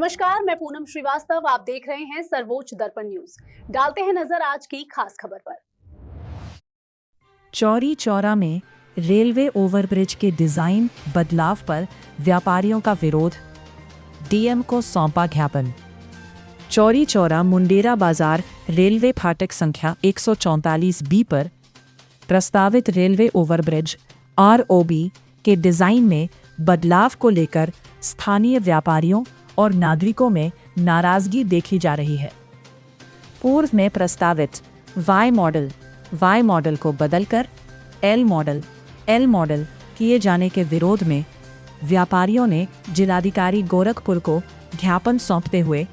नमस्कार, मैं पूनम श्रीवास्तव। आप देख रहे हैं सर्वोच्च दर्पण न्यूज। डालते हैं नजर आज की खास खबर पर। चौरी चौरा में रेलवे ओवरब्रिज के डिजाइन बदलाव पर व्यापारियों का विरोध, डीएम को सौंपा ज्ञापन। चौरी चौरा मुंडेरा बाजार रेलवे फाटक संख्या 144B पर प्रस्तावित रेलवे ओवरब्रिज ROB के डिजाइन में बदलाव को लेकर स्थानीय व्यापारियों और नागरिकों में नाराजगी देखी जा रही है। पूर्व में प्रस्तावित वाई मॉडल को बदलकर एल मॉडल किए जाने के विरोध में व्यापारियों ने जिलाधिकारी गोरखपुर को ज्ञापन सौंपते हुए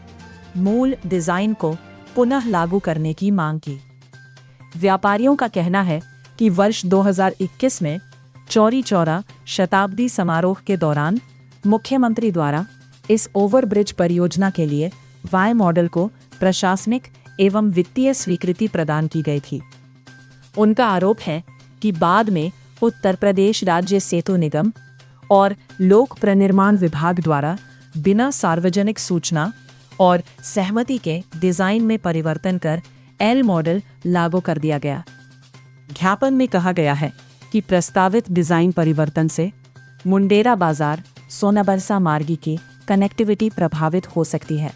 मूल डिजाइन को पुनः लागू करने की मांग की। व्यापारियों का कहना है कि वर्ष 2021 में चौरी चौरा शताब्दी समारोह के दौरान मुख्यमंत्री द्वारा इस ओवरब्रिज परियोजना के लिए वाई मॉडल को प्रशासनिक एवं वित्तीय स्वीकृति प्रदान की गई थी। उनका आरोप है कि बाद में उत्तर प्रदेश राज्य सेतु निगम और लोक प्रनिर्माण विभाग द्वारा बिना सार्वजनिक सूचना और सहमति के डिजाइन में परिवर्तन कर एल मॉडल लागू कर दिया गया। ज्ञापन में कहा गया है कि प्रस्तावित डिजाइन परिवर्तन से मुंडेरा बाजार सोनाबरसा मार्ग की कनेक्टिविटी प्रभावित हो सकती है।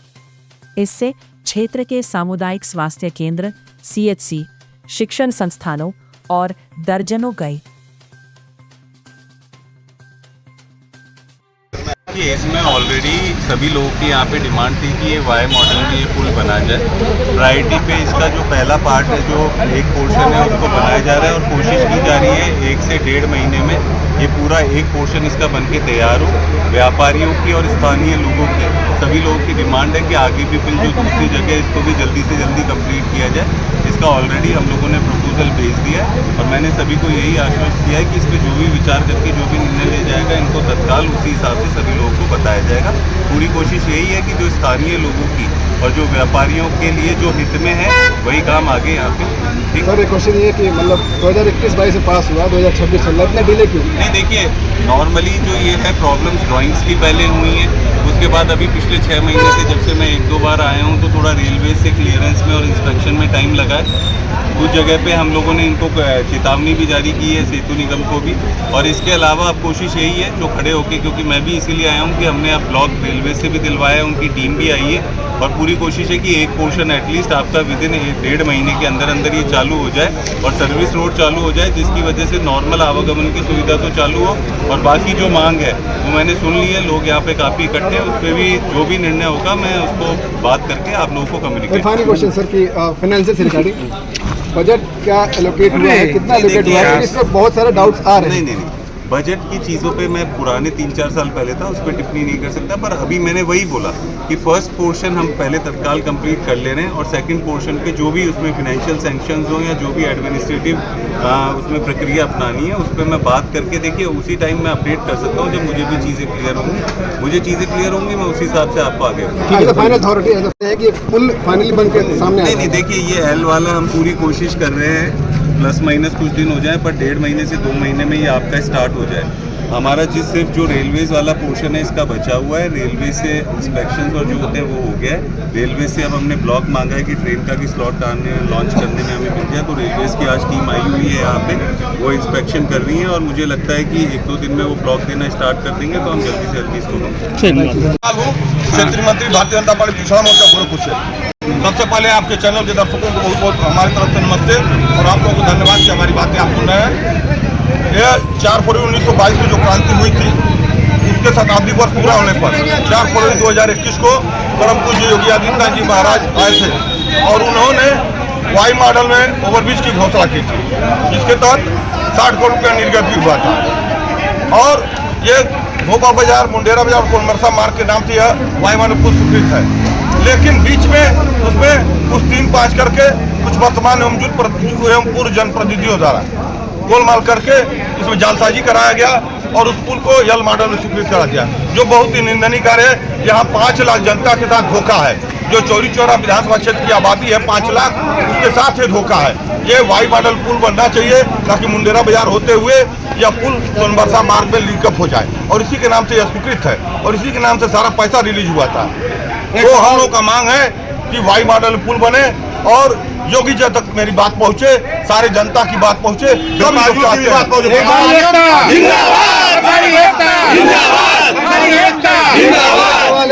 इससे क्षेत्र के सामुदायिक स्वास्थ्य केंद्र, CHC, शिक्षण संस्थानों और दर्जनों गए। इसमें ऑलरेडी सभी लोगों की यहाँ पे डिमांड थी कि ये वाई मॉडल में ये पुल बना जाए। प्रायोरिटी पे इसका जो पहला पार्ट है, जो एक पोर्शन है, उसको बनाया जा रहा है और कोशिश की जा रही है 1 से 1.5 महीने में ये पूरा एक पोर्शन इसका बनके तैयार हो। व्यापारियों की और स्थानीय लोगों की, सभी लोगों की डिमांड है कि आगे भी पुल जो दूसरी जगह है इसको भी जल्दी से जल्दी कंप्लीट किया जाए। इसका ऑलरेडी हम लोगों ने प्रपोजल भेज दिया है और मैंने सभी को यही आश्वस्त किया है कि इस पर जो भी विचार करके जो भी निर्णय लिया जाएगा, इनको तत्काल उसी हिसाब से सभी लोगों को बताया जाएगा। पूरी कोशिश यही है कि जो स्थानीय लोगों की और जो व्यापारियों के लिए जो हित में है वही काम आगे यहाँ पे। सर, एक क्वेश्चन ये कि मतलब 2021-22 से पास हुआ, 2026 चल रहा है, इतना डिले क्यों? नहीं, देखिए, नॉर्मली जो ये है प्रॉब्लम्स ड्राइंग्स की पहले हुई हैं, उसके बाद अभी पिछले 6 महीने से जब से मैं 1-2 बार आया हूँ तो थोड़ा रेलवे से क्लियरेंस में और इंस्पेक्शन में टाइम लगा है। कुछ जगह पे हम लोगों ने इनको चेतावनी भी जारी की है, सेतु निगम को भी। और इसके अलावा अब कोशिश यही है जो खड़े होके, क्योंकि मैं भी इसीलिए आया हूँ कि हमने अब ब्लॉक रेलवे से भी दिलवाया, उनकी टीम भी आई है और पूरी कोशिश है कि एक पोर्शन एटलीस्ट आपका विदिन 1.5 महीने के अंदर अंदर ये चालू हो जाए और सर्विस रोड चालू हो जाए, जिसकी वजह से नॉर्मल आवागमन की सुविधा तो चालू हो। और बाकी जो मांग है वो मैंने सुन ली है, लोग यहाँ पे काफ़ी इकट्ठे हैं, उस पर भी जो भी निर्णय होगा मैं उसको बात करके आप लोगों को कम्युनिकेट। फाइनल क्वेश्चन सर कि फाइनेंशियल से रिगार्डिंग बजट क्या एलोकेट हुआ है, कितना एलोकेट हुआ है? इस पर बहुत सारे डाउट्स आ रहे हैं। नहीं, बजट की चीज़ों पे मैं पुराने 3-4 साल पहले था, उस पर टिप्पणी नहीं कर सकता। पर अभी मैंने वही बोला कि फर्स्ट पोर्शन हम पहले तत्काल कंप्लीट कर ले रहे हैं और सेकंड पोर्शन पे जो भी उसमें फाइनेंशियल सैंक्शंस हो या जो भी एडमिनिस्ट्रेटिव उसमें प्रक्रिया अपनानी है, उस पर मैं बात करके, देखिए, उसी टाइम मैं अपडेट कर सकता हूँ जब मुझे भी चीज़ें क्लियर होंगी। मैं उसी हिसाब से आपको आगे फाइनल अथॉरिटी है कि पुल फाइनली बन के सामने नहीं, देखिए, ये एल वाला हम पूरी कोशिश कर रहे हैं, प्लस माइनस कुछ दिन हो जाए, पर 1.5 महीने से 2 महीने में ये आपका स्टार्ट हो जाए। हमारा सिर्फ जो रेलवेज वाला पोर्शन है इसका बचा हुआ है। रेलवे से इंस्पेक्शंस और जो होते हैं वो हो गया है। रेलवे से अब हमने ब्लॉक मांगा है कि ट्रेन का भी स्लॉट लॉन्च करने में हमें मिल जाए, तो रेलवेज की आज टीम आई हुई है यहाँ पे, वो इंस्पेक्शन कर रही है और मुझे लगता है कि 1-2 दिन में वो ब्लॉक देना स्टार्ट कर देंगे, तो हम जल्दी से जल्दी इसको क्षेत्रीय मंत्री भारतीय जनता पार्टी पिछड़ा मोर्चा गोरखपुर से। सबसे पहले आपके चैनल के दर्शकों को बहुत बहुत हमारी तरफ से नमस्ते और आप लोगों को धन्यवाद कि हमारी बातें आप सुन रहे हैं। यह 4 फरवरी 1922 में जो क्रांति हुई थी, उसके शताब्दी वर्ष पूरा होने पर 4 फरवरी 2021 को परम पूज्य योगी आदित्यनाथ जी महाराज आए थे और उन्होंने वाई मॉडल में ओवरब्रिज की घोषणा की थी, जिसके तहत 60 करोड़ रुपया निर्गत भी हुआ था। और ये भोपा बाजार, मुंडेरा बाजार और सोनबरसा मार्ग के नाम से यह वाई मॉडल पुल स्वीकृत है। लेकिन बीच में उसमें कुछ 3-5 करके कुछ वर्तमान एवं पूर्व जनप्रतिनिधियों द्वारा गोलमाल करके इसमें जालसाजी कराया गया और उस पुल को यल मॉडल में स्वीकृत करा गया, जो बहुत ही निंदनीय कार्य है। यहाँ 5 लाख जनता के साथ धोखा है। जो चौरी चौरा विधानसभा क्षेत्र की आबादी है 5 लाख, उसके साथ ये धोखा है। ये वाई मॉडल पुल बनना चाहिए ताकि मुंडेरा बाजार होते हुए यह पुल सोनबरसा मार्ग में लिंकअप हो जाए और इसी के नाम से यह स्वीकृत है और इसी के नाम से सारा पैसा रिलीज हुआ था। तो हम लोग का मांग है कि वाई मॉडल पुल बने और योगी जी तक मेरी बात पहुंचे, सारे जनता की बात पहुंचे, सब लोग चाहते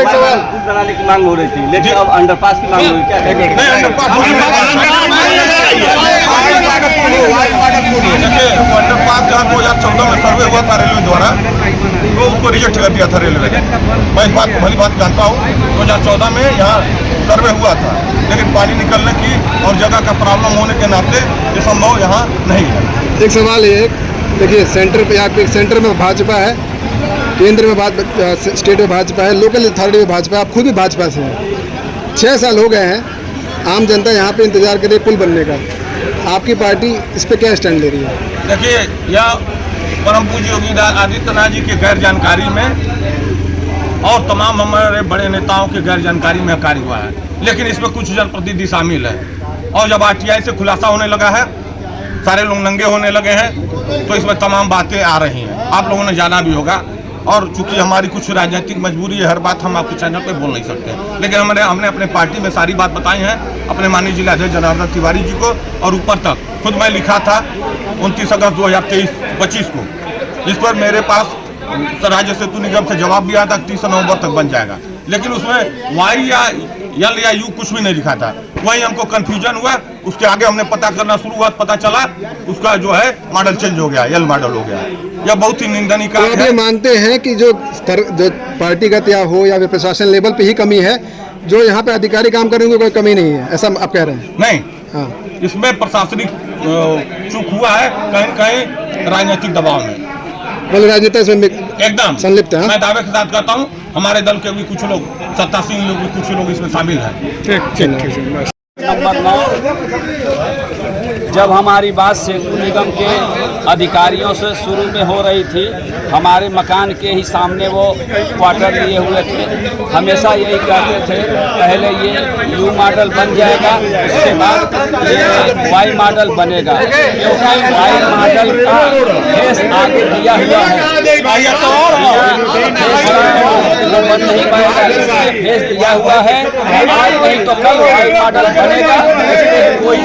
सवाल बनाने की मांग हो रही थी, लेकिन अब अंडरपास की मांग हो रही है। क्या नहीं, अंडरपास जहाँ 2014 में सर्वे हुआ था रेलवे द्वारा, तो उसको रिजेक्ट कर दिया था रेलवे ने। मैं इस बात को भली बात जानता हूँ। 2014 में यहाँ सर्वे हुआ था, लेकिन पानी निकलने की और जगह का प्रॉब्लम होने के नाते ये संभव यहाँ नहीं है। एक सवाल है, देखिए सेंटर पे यहाँ पे सेंटर में भाजपा है, केंद्र में स्टेट में भाजपा है, लोकल अथॉरिटी में भाजपा है, आप खुद भी भाजपा से हैं। 6 साल हो गए हैं, आम जनता यहाँ पे इंतजार कर रही है पुल बनने का। आपकी पार्टी इस पे क्या स्टैंड ले रही है? देखिए, यह परम पूज्य योगी आदित्यनाथ जी की गैर जानकारी में और तमाम हमारे बड़े नेताओं की गैर जानकारी में कार्य हुआ है, लेकिन इसमें कुछ जनप्रतिनिधि शामिल है। और जब RTI से खुलासा होने लगा है, सारे लोग नंगे होने लगे हैं, तो इसमें तमाम बातें आ रही हैं। आप लोगों ने जाना भी होगा, और चूंकि हमारी कुछ राजनीतिक मजबूरी है, हर बात हम आपके चैनल पे बोल नहीं सकते, लेकिन हमने अपने पार्टी में सारी बात बताई है, अपने माननीय जिलाध्यक्ष जनार्दन तिवारी जी को, और ऊपर तक खुद मैं लिखा था 29 अगस्त 2023-25 को। इस पर मेरे पास राज्य सेतु निगम से जवाब भी आया था 30 नवंबर तक बन जाएगा, लेकिन उसमें वाई या यल या यू कुछ भी नहीं लिखा था। वही हमको कंफ्यूजन हुआ, उसके आगे हमने पता करना शुरू हुआ, पता चला उसका जो है मॉडल चेंज हो गया, यल मॉडल हो गया। यह बहुत ही निंदनीय कार्य है। आप ये मानते हैं कि जो पार्टीगत या हो या प्रशासन लेवल पे ही कमी है, जो यहाँ पे अधिकारी काम करेंगे कोई कमी नहीं है, ऐसा आप कह रहे हैं? नहीं, हाँ, इसमें प्रशासनिक चूक हुआ है, कहीं कहीं राजनीतिक दबाव में, मतलब राजनेता इसमें एकदम संलिप्त है। मैं दावे के साथ कहता हूँ, हमारे दल के भी कुछ लोग, सत्तासीन लोग भी, कुछ लोग इसमें शामिल हैं। नंबर 9, जब हमारी बात सेतु निगम के अधिकारियों से शुरू में हो रही थी, हमारे मकान के ही सामने वो क्वार्टर लिए हुए थे। हमेशा यही कहते थे पहले ये यू मॉडल बन जाएगा, उसके बाद ये वाई मॉडल बनेगा, क्योंकि वाई मॉडल का फेस आगे दिया हुआ है, वो बन नहीं पाएगा, इसलिए फेस दिया हुआ है। आज नहीं तो कल वाई मॉडल बनेगा, इसमें कोई